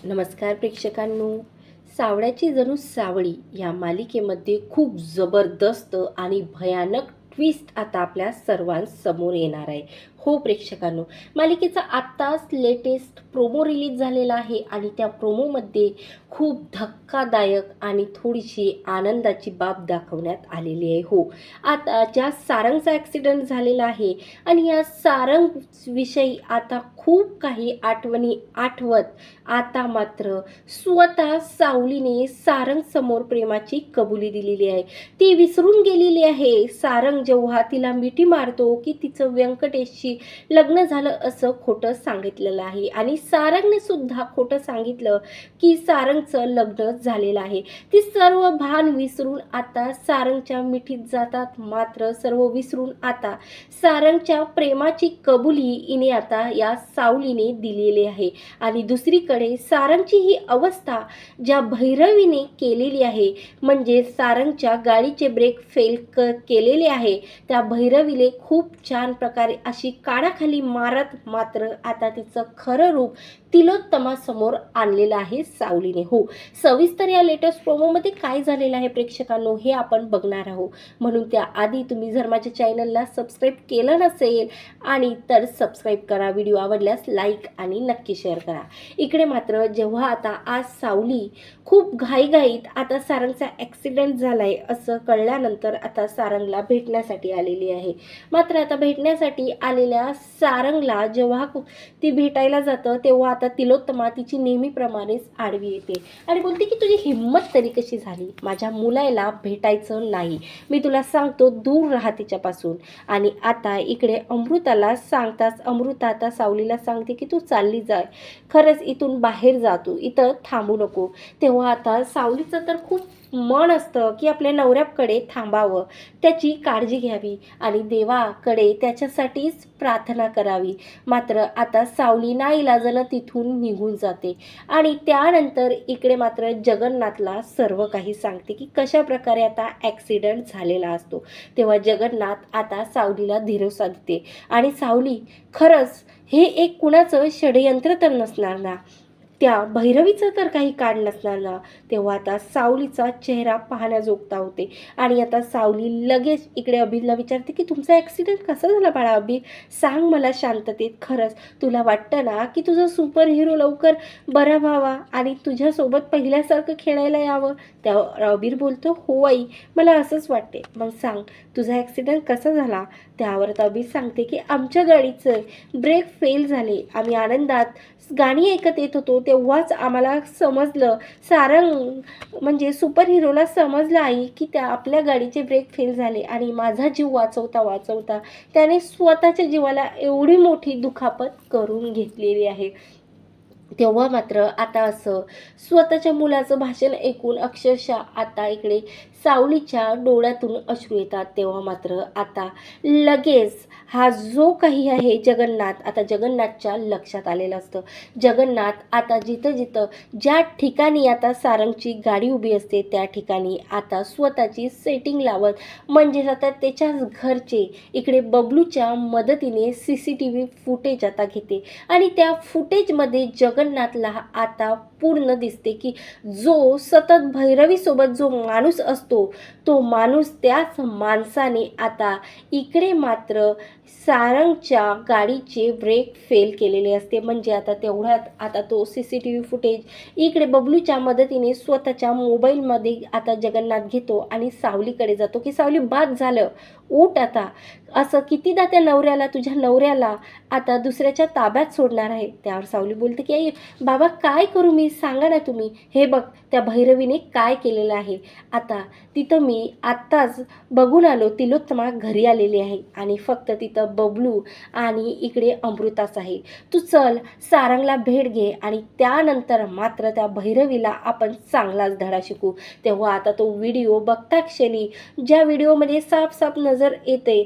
नमस्कार प्रेक्षकांनो. सावळ्याची जणू सावळी या मालिकेमध्ये खूप जबरदस्त आणि भयानक ट्विस्ट आता आपल्या सर्वांसमोर येणार आहे. हो प्रेक्षकांनो, मालिकेचा आत्ताच लेटेस्ट प्रोमो रिलीज झालेला आहे आणि त्या प्रोमोमध्ये खूप धक्कादायक आणि थोडीशी आनंदाची बाब दाखवण्यात आलेली आहे. हो, आता ज्या सारंगचा ॲक्सिडेंट झालेला आहे आणि या सारंग विषयी आता खूप काही आठवणी आठवत आता मात्र स्वतः सावलीने सारंग समोर प्रेमाची कबुली दिलेली आहे. ती विसरून गेलेली आहे. सारंग जेव्हा तिला मिठी मारतो की तिचं व्यंकटेशशी लग्न झालं असं खोटं सांगितलेलं आहे आणि सारंगने सुद्धा खोटं सांगितलं की सारंगचं लग्न झालेलं आहे. ती सर्व भान विसरून आता सारंगच्या मिठीत जातात. मात्र सर्व विसरून आता सारंगच्या प्रेमाची कबुली हिने आता या सावलीने दिलेली आहे. आणि दुसरीकडे सारंगची ही अवस्था ज्या भैरवीने केलेली आहे, म्हणजे सारंगच्या गाडीचे ब्रेक फेल केलेले आहे, त्या भैरवीले खूप छान प्रकारे अशी कानाखाली मारत मात्र आता तिचं खरं रूप तिलोत्तमासमोर आणलेलं आहे सावलीने. हो, सविस्तर या लेटेस्ट प्रोमोमध्ये काय झालेलं आहे प्रेक्षकांनो हे आपण बघणार आहोत. म्हणून त्याआधी तुम्ही जर माझ्या चॅनलला सबस्क्राईब केलं नसेल आणि तर सबस्क्राईब करा, व्हिडिओ आवडल्यास लाईक आणि नक्की शेअर करा. इकडे मात्र जेव्हा आता आज सावली खूप घाईघाईत आता सारंगचा ॲक्सिडेंट झालाय असं कळल्यानंतर आता सारंगला भेटण्यासाठी आलेली आहे. मात्र आता भेटण्यासाठी आलेल्या सारंगला जेव्हा ती भेटायला जातं तेव्हा आता तिलोत्तमा तिची नेहमीप्रमाणेच आडवी येते आणि बोलते की तुझी हिंमत तरी कशी झाली माझ्या मुलाला भेटायचं नाही, मी तुला सांगतो दूर राहा तिच्यापासून. आणि आता इकडे अमृताला सांगताच अमृता आता सावलीला सांगते की तू चालली जाय, खरंच इथून बाहेर जा, तू इथं थांबू नको. तेव्हा आता सावलीचं तर खूप मन असतं की आपल्या नवऱ्याकडे थांबावं, त्याची काळजी घ्यावी आणि देवाकडे त्याच्यासाठीच प्रार्थना करावी. मात्र आता सावली नाईलाजानं तिथून निघून जाते आणि त्यानंतर इकडे मात्र जगन्नाथला सर्व काही सांगते की कशा प्रकारे आता ॲक्सिडेंट झालेला असतो. तेव्हा जगन्नाथ आता सावलीला दिलासा देते आणि सावली, खरंच हे एक कुणाचं षडयंत्र तर नसणार ना, त्या भैरवीचं तर काही काढ नसणार ना. तेव्हा आता सावलीचा चेहरा पाहण्याजोगता होते आणि आता सावली लगेच इकडे अभिला विचारते की तुमचा ॲक्सिडेंट कसा झाला बाळा अभि, सांग मला शांततेत. खरंच तुला वाटतं ना की तुझं सुपर हिरो लवकर बरा व्हावा आणि तुझ्यासोबत पहिल्यासारखं खेळायला यावं. त्या अबीर बोलतो हो आई, मला असंच वाटते. मग सांग तुझा ॲक्सिडेंट कसा झाला. त्यावर अबीर सांगते की आमच्या गाडीचं ब्रेक फेल झाले, आम्ही आनंदात गाणी ऐकत येत होतो तेव्हाच आम्हाला समजलं, सारंग म्हणजे सुपर हिरोला समजलं आई की त्या आपल्या गाडीचे ब्रेक फेल झाले आणि माझा जीव वाचवता वाचवता त्याने स्वतःच्या जीवाला एवढी मोठी दुखापत करून घेतलेली आहे. तेव्हा मात्र आता असं स्वतःच्या मुलाचं भाषण ऐकून अक्षरशः आता इकडे सावलीच्या डोळ्यातून अश्रू येतात. तेव्हा मात्र आता लगेच हा जो काही आहे जगन्नाथ, आता जगन्नाथच्या लक्षात आलेलं असतं. जगन्नाथ आता जिथं जिथं ज्या ठिकाणी आता सारंगची गाडी उभी असते त्या ठिकाणी आता स्वतःची सेटिंग लावत, म्हणजेच आता त्याच्याच घरचे इकडे बबलूच्या मदतीने CCTV फुटेज आता घेते आणि त्या फुटेजमध्ये जगन्नाथला आता पूर्ण दिसते की जो सतत भैरवीसोबत जो माणूस असतो तो माणूस त्याच माणसाने आता इकडे मात्र सारंगच्या गाडीचे ब्रेक फेल केलेले असते. म्हणजे आता तेवढ्यात आता तो CCTV फुटेज इकडे बबलूच्या मदतीने स्वतःच्या मोबाईलमध्ये आता जगन्नाथ घेतो आणि सावलीकडे जातो की सावली बाद झालं, उठ आता. असं कितीदा त्या नवऱ्याला, तुझ्या नवऱ्याला आता दुसऱ्याच्या ताब्यात सोडणार आहे. त्यावर सावली बोलते की आई बाबा काय करू मी, सांगा ना तुम्ही. हे बघ त्या भैरवीने काय केलेलं आहे. आता तिथं मी आत्ताच बघून आलो, तिलोत्तमा घरी आलेली आहे आणि फक्त तिथं बबलू आणि इकडे अमृताच आहे. तू चल सारंगला भेट घे आणि त्यानंतर मात्र त्या भैरवीला आपण चांगलाच धडा शिकू. तेव्हा आता तो व्हिडिओ बघता क्षणी ज्या व्हिडिओमध्ये साफ साफ नजर येते,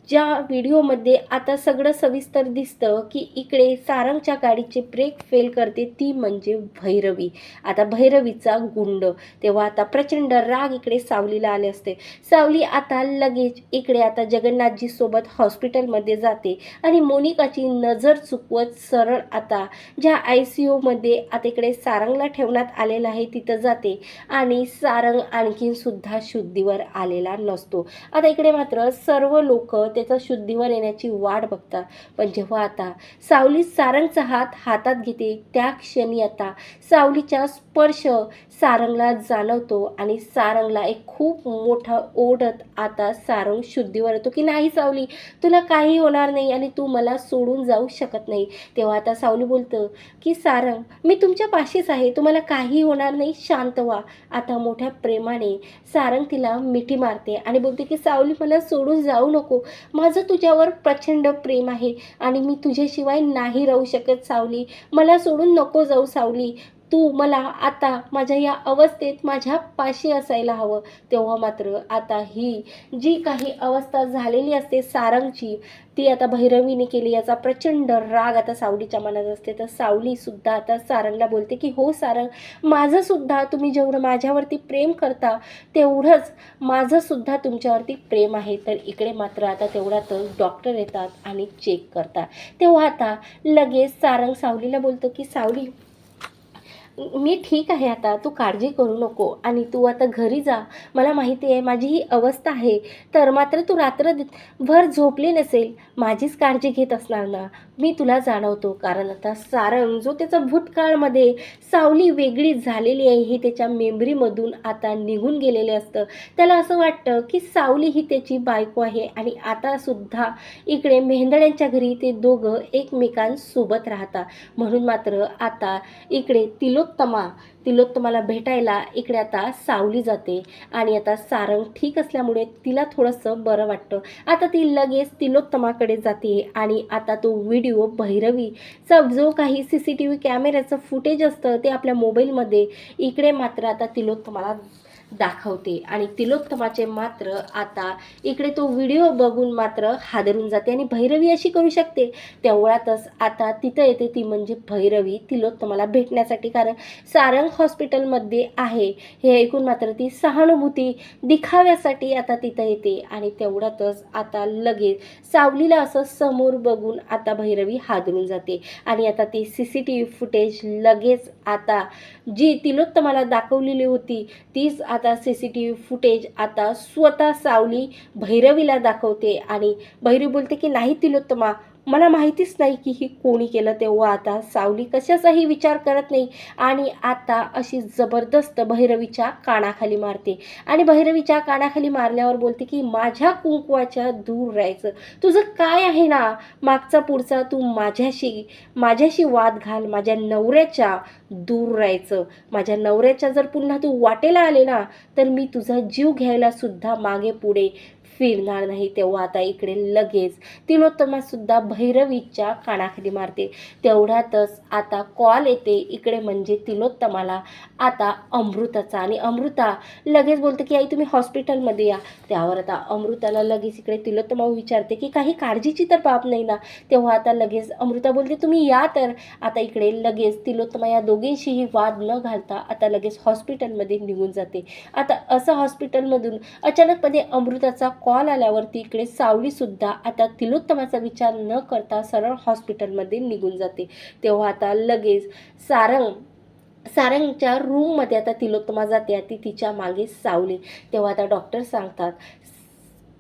ज्या व्हिडिओमध्ये आता सगळं सविस्तर दिसतं की इकडे सारंगच्या गाडीचे ब्रेक फेल करते ती म्हणजे भैरवी. आता भैरवीचा गुंड. तेव्हा आता प्रचंड राग इकडे सावलीला आले असते. सावली आता लगेच इकडे आता जगन्नाथजी सोबत हॉस्पिटलमध्ये जाते आणि मोनिकाची नजर चुकवत सरळ आता ज्या ICU मध्ये आता इकडे सारंगला ठेवण्यात आलेलं आहे तिथं जाते आणि सारंग आणखीन सुद्धा शुद्धीवर आलेला नसतो. आता इकडे मात्र सर्व लोक त्याचा शुद्धीवर येण्याची वाट बघतात. पण जेव्हा आता सावली सारंगचा हात हातात घेते त्या क्षणी आता सावलीचा स्पर्श सारंगला जाणवतो आणि सारंगला एक खूप मोठा ओढत आता सारंग शुद्धीवर येतो की नाही सावली, तुला काही होणार नाही आणि तू मला सोडून जाऊ शकत नाही. तेव्हा आता सावली बोलतं की सारंग, मी तुमच्या पाशीच आहे, तुम्हाला काही होणार नाही, शांत व्हा. आता मोठ्या प्रेमाने सारंग तिला मिठी मारते आणि बोलते की सावली, मला सोडून जाऊ नको, माझं तुझ्यावर प्रचंड प्रेम आहे आणि मी तुझ्याशिवाय नाही राहू शकत सावली, मला सोडून नको जाऊ सावली, तू मला आता माझ्या या अवस्थेत माझ्या पाशी असायला हवं. तेव्हा मात्र आता ही जी काही अवस्था झालेली असते सारंगची ती आता भैरवीने केली याचा प्रचंड राग आता सावलीच्या मनात असते. तर सावलीसुद्धा आता सारंगला बोलते की हो सारंग, माझंसुद्धा तुम्ही जेवढं माझ्यावरती प्रेम करता तेवढंच माझंसुद्धा तुमच्यावरती प्रेम आहे. तर इकडे मात्र आता तेवढ्यातच डॉक्टर येतात आणि चेक करतात. तेव्हा आता लगेच सारंग सावलीला बोलतो की सावली, मी ठीक आहे, आता तू काळजी करू नको आणि तू आता घरी जा. मला माहिती आहे माझी ही अवस्था आहे, तर मात्र तू रात्रभर झोपली नसेल, माझीच काळजी घेत असणार ना, मी तुला जाणवतो. कारण आता सारंग जो त्याचा भूतकाळमध्ये सावली वेगळी झालेली आहे हे त्याच्या मेमरीमधून आता निघून गेलेले असतं. त्याला असं वाटतं की सावली ही त्याची बायको आहे आणि आतासुद्धा इकडे मेहंदड्यांच्या घरी ते दोघं एकमेकांसोबत राहतात. म्हणून मात्र आता इकडे तिलोत्तमाला भेटायला इकडे आता सावली जाते आणि आता सारंग ठीक असल्यामुळे तिला थोडंसं बरं वाटतं. आता ती लगेच तिलोत्तमाकडे जाते आणि आता तो व्हिडिओ भैरवीचा जो काही CCTV कॅमेऱ्याचं फुटेज असतं ते आपल्या मोबाईलमध्ये इकडे मात्र आता तिलोत्तमाला दाखवते आणि तिलोत्तमाचे मात्र आता इकडे तो व्हिडिओ बघून मात्र हादरून जाते आणि भैरवी अशी करू शकते. तेवढ्यातच आता तिथं येते ती म्हणजे भैरवी तिलोत्तमाला भेटण्यासाठी. कारण सारंग हॉस्पिटलमध्ये आहे हे ऐकून मात्र ती सहानुभूती दिखाव्यासाठी आता तिथं येते आणि तेवढ्यातच आता लगेच सावलीला असं समोर बघून आता भैरवी हादरून जाते आणि आता ती CCTV फुटेज लगेच आता जी तिलोत्तमाला दाखवलेली होती तीच आता CCTV फुटेज आता स्वतः सावली भैरवीला दाखवते आणि भैरवी बोलते की नाही तिलोत्तमा, मला माहितीच नाही की ही कोणी केलं. तेव्हा आता सावली कशाचाही विचार करत नाही आणि आता अशी जबरदस्त भैरवीच्या कानाखाली मारते आणि भैरवीच्या कानाखाली मारल्यावर बोलते की माझ्या कुंकवाच्या दूर राहायचं, तुझं काय आहे ना मागचा पुढचा, तू माझ्याशी वाद घाल, माझ्या नवऱ्याच्या दूर राहायचं, माझ्या नवऱ्याच्या जर पुन्हा तू वाटेला आले ना तर मी तुझा जीव घ्यायला सुद्धा मागे पुढे फिरणार नाही. तेव्हा आता इकडे लगेच तिलोत्तमासुद्धा भैरवीच्या कानाखाली मारते. तेवढ्यातच आता कॉल येते इकडे म्हणजे तिलोत्तमाला आता अमृताचा आणि अमृता लगेच बोलते की आई तुम्ही हॉस्पिटलमध्ये या. त्यावर आता अमृताला लगेच इकडे तिलोत्तमा विचारते की काही काळजीची तर बाब नाही ना. तेव्हा आता लगेच अमृता बोलते तुम्ही या तर. आता इकडे लगेच तिलोत्तमा या दोघींशीही वाद न घालता आता लगेच हॉस्पिटलमध्ये निघून जाते. आता असं हॉस्पिटलमधून अचानकपणे अमृताचा कॉल आल्यावरती इकडे सावलीसुद्धा आता तिलोत्तमाचा विचार न करता सरळ हॉस्पिटलमध्ये निघून जाते. तेव्हा आता लगेच सारंगच्या रूममध्ये आता तिलोत्तमा जाते, ती तिच्या मागे सावली. तेव्हा आता डॉक्टर सांगतात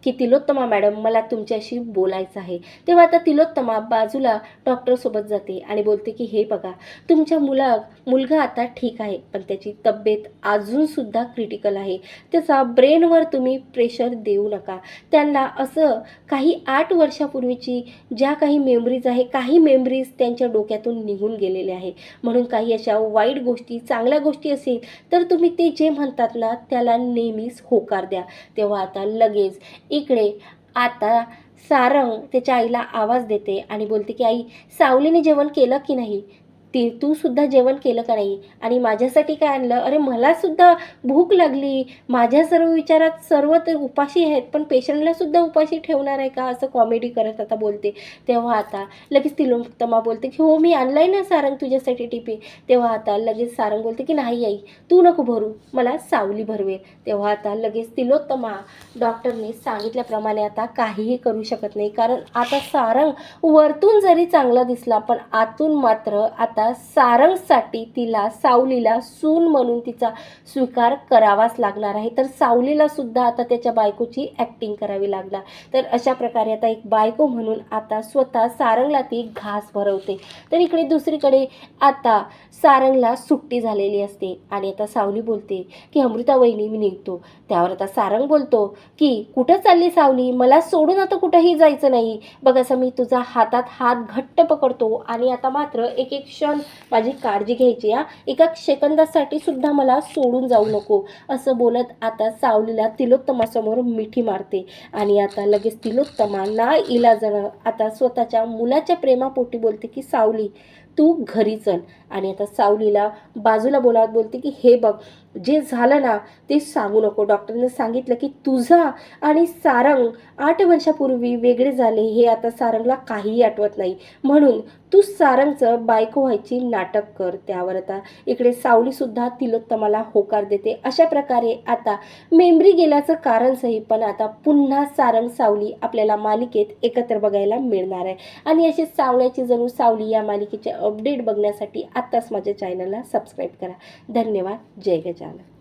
की तिलोत्तमा मॅडम मला तुमच्याशी बोलायचं आहे. तेव्हा आता तिलोत्तमा बाजूला डॉक्टरसोबत जाते आणि बोलते की हे बघा तुमच्या मुलगा आता ठीक आहे पण त्याची तब्येत अजूनसुद्धा क्रिटिकल आहे, त्याचा ब्रेनवर तुम्ही प्रेशर देऊ नका. त्यांना असं काही 8 वर्षापूर्वीची ज्या काही मेमरीज आहे काही मेमरीज त्यांच्या डोक्यातून निघून गेलेल्या आहे. म्हणून काही अशा वाईट गोष्टी चांगल्या गोष्टी असेल तर तुम्ही ते जे म्हणतात ना त्याला नेहमीच होकार द्या. तेव्हा आता लगेच इकडे आता सारंग त्याच्या आईला आवाज देते आणि बोलते की आई सावलीने जेवण केलं की नाही. तू सुद्धा जेवण केलं का नाही आणि माझ्यासाठी काय आणलं, अरे मला सुद्धा भूक लागली, माझ्या सर्व विचारात सर्व ते उपाशी आहेत पण पेशंटला सुद्धा उपाशी ठेवणार आहे का, असं कॉमेडी करत आता बोलते. तेव्हा आता लगेच तिलोत्तमा बोलते की हो मी आणलंय ना सारंग तुझ्यासाठी टिफिन. तेव्हा आता लगेच सारंग बोलते की नाही आई तू नको भरू, मला सावली भरवेल. तेव्हा आता लगेच तिलोत्तमा डॉक्टरने सांगितल्याप्रमाणे आता काहीही करू शकत नाही, कारण आता सारंग वरतून जरी चांगला दिसला पण आतून मात्र आता सारंगसाठी तिला सावलीला सून म्हणून तिचा स्वीकार करावाच लागणार आहे. तर सावलीला सुद्धा आता त्याच्या बायकोची ॲक्टिंग करावी लागणार. तर अशा प्रकारे आता एक बायको म्हणून आता स्वतः सारंगला ती घास भरवते. तर इकडे दुसरीकडे आता सारंगला सुट्टी झालेली असते आणि आता सावली बोलते की अमृता वहिनी मी निघतो. त्यावर आता सारंग बोलतो की कुठं चालली सावली, मला सोडून आता कुठंही जायचं नाही. बघ असं मी तुझा हातात हात घट्ट पकडतो आणि आता मात्र एक एक क्षण माझी काळजी घ्यायची हा, एका सेकंदासाठी सुद्धा मला सोडून जाऊ नको, असं बोलत आता सावलीला तिलोत्तमासमोर मिठी मारते. आणि आता लगेच तिलोत्तमा ना इलाजानं आता स्वतःच्या मुलाच्या प्रेमापोटी बोलते की सावली तू घरी चल. आणि आता सावलीला बाजूला बोलावत बोलते की हे बघ जे झालं ना ते सांगू नको. डॉक्टरने सांगितलं की तुझा आणि सारंग 8 वर्षापूर्वी वेगळे झाले, हे आता सारंगला काहीही आठवत नाही, म्हणून तू सारंगचं बायको व्हायची नाटक कर. त्यावर आता इकडे सावलीसुद्धा तिलोत्तमाला होकार देते. अशा प्रकारे आता मेमरी गेल्याचं कारण सही, पण आता पुन्हा सारंग सावली आपल्याला मालिकेत एकत्र बघायला मिळणार आहे. आणि अशी सावल्याची जणू सावली या मालिकेचे अपडेट बघण्यासाठी आत्ताच माझ्या चॅनलला सबस्क्राईब करा. धन्यवाद. जय गजानन.